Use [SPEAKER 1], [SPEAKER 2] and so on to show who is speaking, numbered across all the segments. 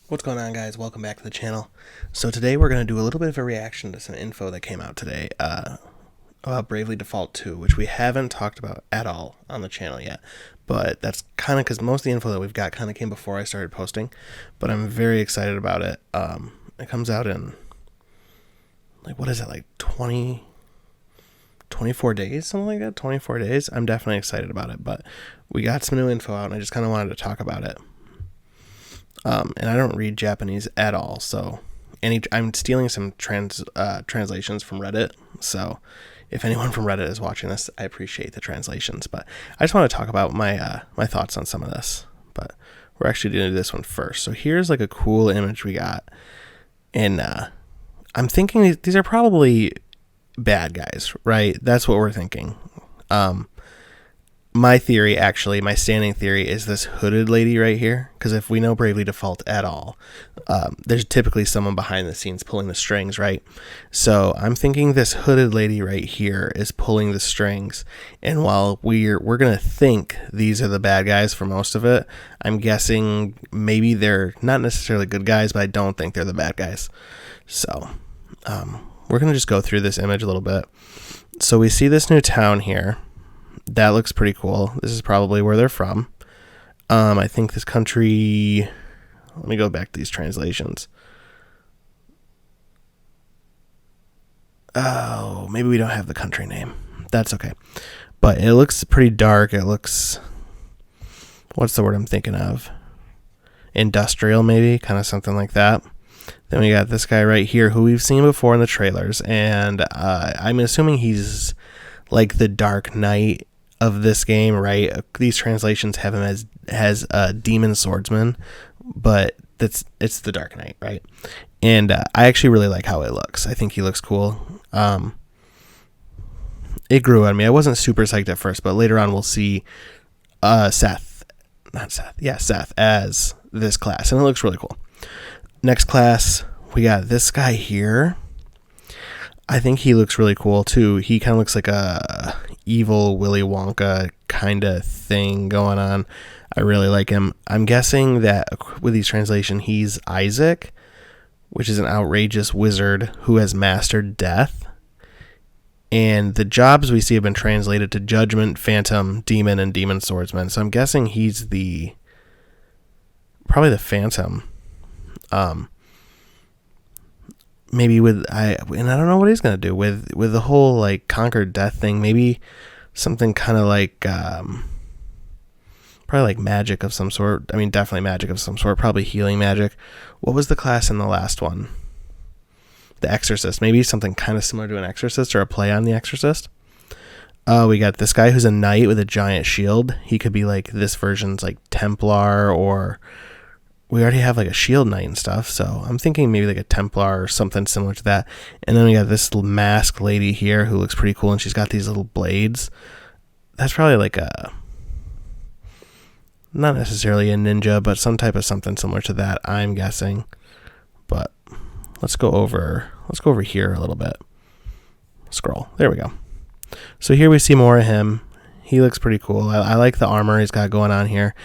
[SPEAKER 1] What's going on, guys? Welcome back to the channel. So today we're going to do a little bit of a reaction to some info that came out today about Bravely Default 2, which we haven't talked about at all on the channel yet. But that's kind of because most of the info that we've got kind of came before I started posting. But I'm very excited about it. It comes out in, what is it, 24 days? Something like that? 24 days? I'm definitely excited about it. But we got some new info out, and I just kind of wanted to talk about it. And I don't read Japanese at all, so I'm stealing some translations from Reddit. So if anyone from Reddit is watching this, I appreciate the translations. But I just want to talk about my thoughts on some of this. But we're actually going to do this one first. So here's a cool image we got, and I'm thinking these are probably bad guys, right? That's what we're thinking. My theory, actually, my standing theory, is this hooded lady right here. Because if we know Bravely Default at all, there's typically someone behind the scenes pulling the strings, right? So I'm thinking this hooded lady right here is pulling the strings. And while we're going to think these are the bad guys for most of it, I'm guessing maybe they're not necessarily good guys, but I don't think they're the bad guys. So we're going to just go through this image a little bit. So we see this new town here. That looks pretty cool. This is probably where they're from. I think this country... Let me go back to these translations. Oh, maybe we don't have the country name. That's okay. But it looks pretty dark. It looks... What's the word I'm thinking of? Industrial, maybe? Kind of something like that. Then we got this guy right here who we've seen before in the trailers. And I'm assuming he's like the Dark Knight of this game, right? These translations have him as a demon swordsman, but it's the Dark Knight, right? And I actually really like how it looks. I think he looks cool. It grew on me. I wasn't super psyched at first, but later on we'll see Seth as this class, and it looks really cool. Next class, we got this guy here. I think he looks really cool too. He kind of looks like a evil Willy Wonka kind of thing going on. I really like him. I'm guessing that with these translation, he's Isaac, which is an outrageous wizard who has mastered death. And the jobs we see have been translated to Judgment, Phantom, Demon, and Demon Swordsman. So I'm guessing he's probably the Phantom. Maybe and I don't know what he's gonna do with the whole conquered death thing. Maybe something kind of probably magic of some sort. I mean, definitely magic of some sort. Probably healing magic. What was the class in the last one? The Exorcist. Maybe something kind of similar to an Exorcist or a play on the Exorcist. We got this guy who's a knight with a giant shield. He could be this version's Templar, or we already have a shield knight and stuff, so I'm thinking maybe a Templar or something similar to that. And then we got this little masked lady here who looks pretty cool, and she's got these little blades. That's probably not necessarily a ninja, but some type of something similar to that, I'm guessing. But let's go over here a little bit. Scroll. There we go. So here we see more of him. He looks pretty cool. I like the armor he's got going on here.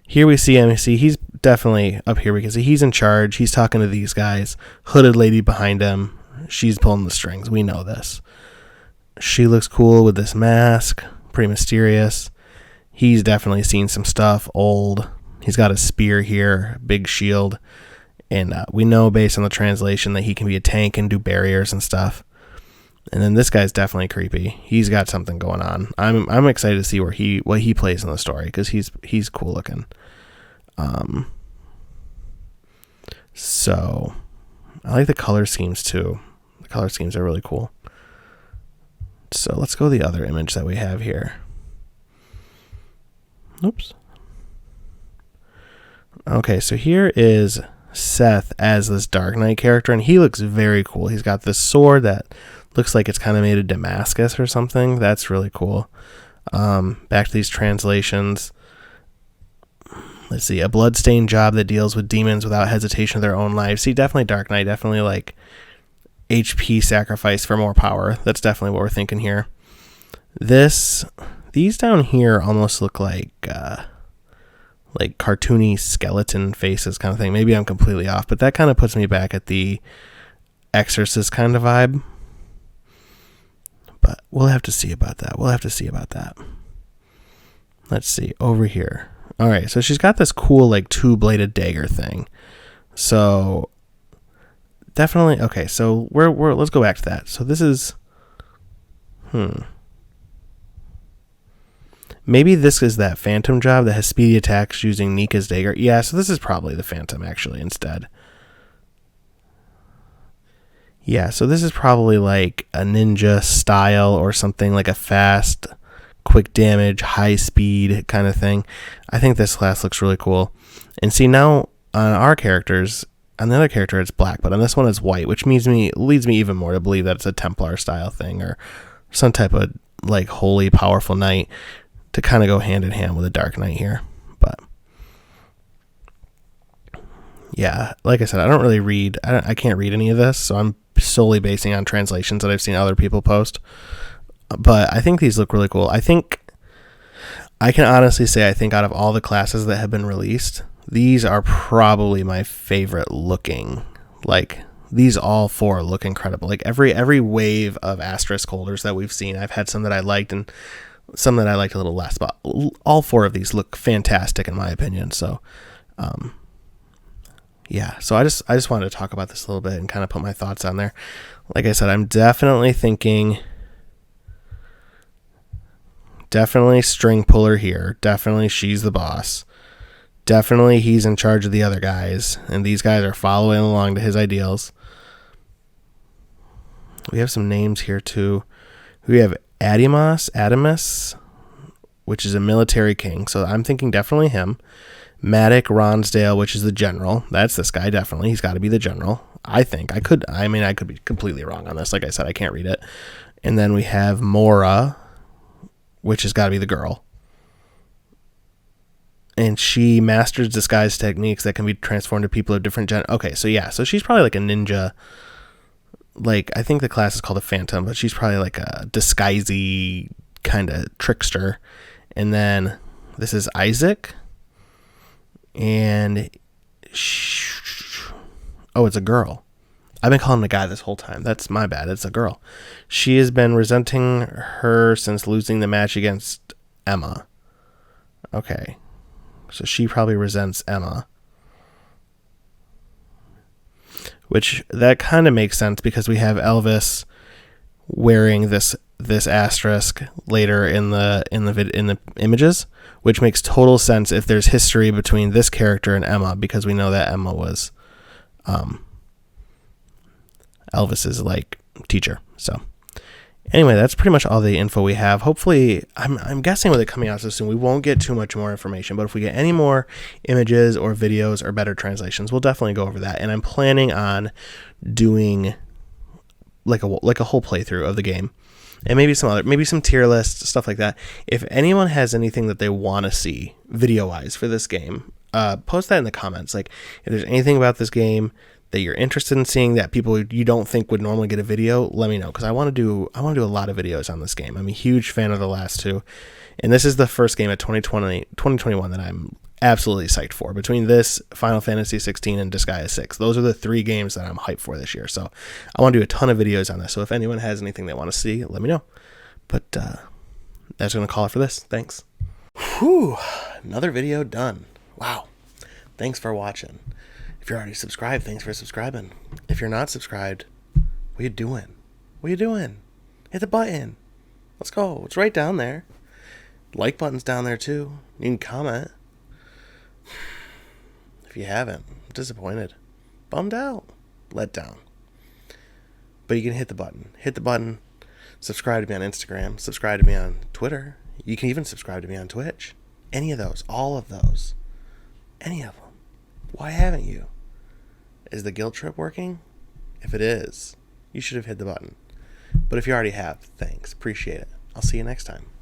[SPEAKER 1] Here we see him. He's definitely up here. We can see he's in charge. He's talking to these guys. Hooded lady behind him. She's pulling the strings. We know this. She looks cool with this mask. Pretty mysterious. He's definitely seen some stuff. Old. He's got a spear here. Big shield. And we know based on the translation that he can be a tank and do barriers and stuff. And then this guy's definitely creepy. He's got something going on. I'm excited to see what he plays in the story, because he's cool looking. So I like the color schemes too. The color schemes are really cool. So let's go to the other image that we have here. Oops. Okay, so here is Seth as this Dark Knight character, and he looks very cool. He's got this sword that looks like it's kind of made of Damascus or something. That's really cool. Back to these translations. Let's see. A bloodstained job that deals with demons without hesitation of their own lives. See, definitely Dark Knight. Definitely HP sacrifice for more power. That's definitely what we're thinking here. These down here almost look like like cartoony skeleton faces kind of thing. Maybe I'm completely off, but that kind of puts me back at the Exorcist kind of vibe. But we'll have to see about that. Let's see over here. All right, so she's got this cool like two-bladed dagger thing. So definitely okay. So we're let's go back to that. So this is maybe this is that Phantom job that has speedy attacks using Nika's dagger. Yeah, so this is probably the Phantom actually instead. Yeah, so this is probably like a ninja style or something, like a fast, quick damage, high speed kind of thing. I think this class looks really cool. And see, now on our characters, on the other character it's black, but on this one it's white, which leads me even more to believe that it's a Templar style thing or some type of like holy powerful knight to kind of go hand in hand with a Dark Knight here. But yeah, like I said, I don't really read. I can't read any of this, so I'm solely basing on translations that I've seen other people post. But I think these look really cool. I think I can honestly say I think out of all the classes that have been released, these are probably my favorite looking. Like these all four look incredible. Like every wave of asterisk holders that we've seen, I've had some that I liked and some that I liked a little less, but all four of these look fantastic in my opinion. So yeah, so I just wanted to talk about this a little bit and kind of put my thoughts on there. Like I said, I'm definitely thinking string puller here. Definitely she's the boss. Definitely he's in charge of the other guys, and these guys are following along to his ideals. We have some names here too. We have Adamus, which is a military king, so I'm thinking definitely him. Maddox Ronsdale, which is the general. That's this guy, definitely. He's got to be the general. I think. I could be completely wrong on this. Like I said, I can't read it. And then we have Mora, which has got to be the girl. And she masters disguise techniques that can be transformed to people of different Okay, so yeah. So she's probably like a ninja. Like, I think the class is called a Phantom, but she's probably like a disguisey kind of trickster. And then this is Isaac. And it's a girl. I've been calling him a guy this whole time. That's my bad. It's a girl. She has been resenting her since losing the match against Emma. Okay. So she probably resents Emma. Which that kind of makes sense because we have Elvis wearing this asterisk later in the images, which makes total sense if there's history between this character and Emma, because we know that Emma was Elvis's like teacher. So anyway, that's pretty much all the info we have. Hopefully, I'm guessing with it coming out so soon, we won't get too much more information, but if we get any more images or videos or better translations, we'll definitely go over that. And I'm planning on doing like a whole playthrough of the game. And maybe some tier lists, stuff like that. If anyone has anything that they want to see video-wise for this game, post that in the comments. Like, if there's anything about this game that you're interested in seeing that people you don't think would normally get a video, let me know, because I want to do a lot of videos on this game. I'm a huge fan of the last two, and this is the first game of 2021 that I'm absolutely psyched for. Between this, Final Fantasy 16, and Disgaea 6, those are the three games that I'm hyped for this year. So I want to do a ton of videos on this. So if anyone has anything they want to see, let me know. But that's going to call it for this. Thanks. Whew, another video done. Wow. Thanks for watching. If you're already subscribed, thanks for subscribing. If you're not subscribed, what you doing? Hit the button. Let's go. It's right down there. Like button's down there too. You can comment. If you haven't, I'm disappointed. Bummed out. Let down. But you can hit the button. Subscribe to me on Instagram. Subscribe to me on Twitter. You can even subscribe to me on Twitch. Any of those. All of those. Any of them. Why haven't you? Is the guilt trip working? If it is, you should have hit the button. But if you already have, thanks. Appreciate it. I'll see you next time.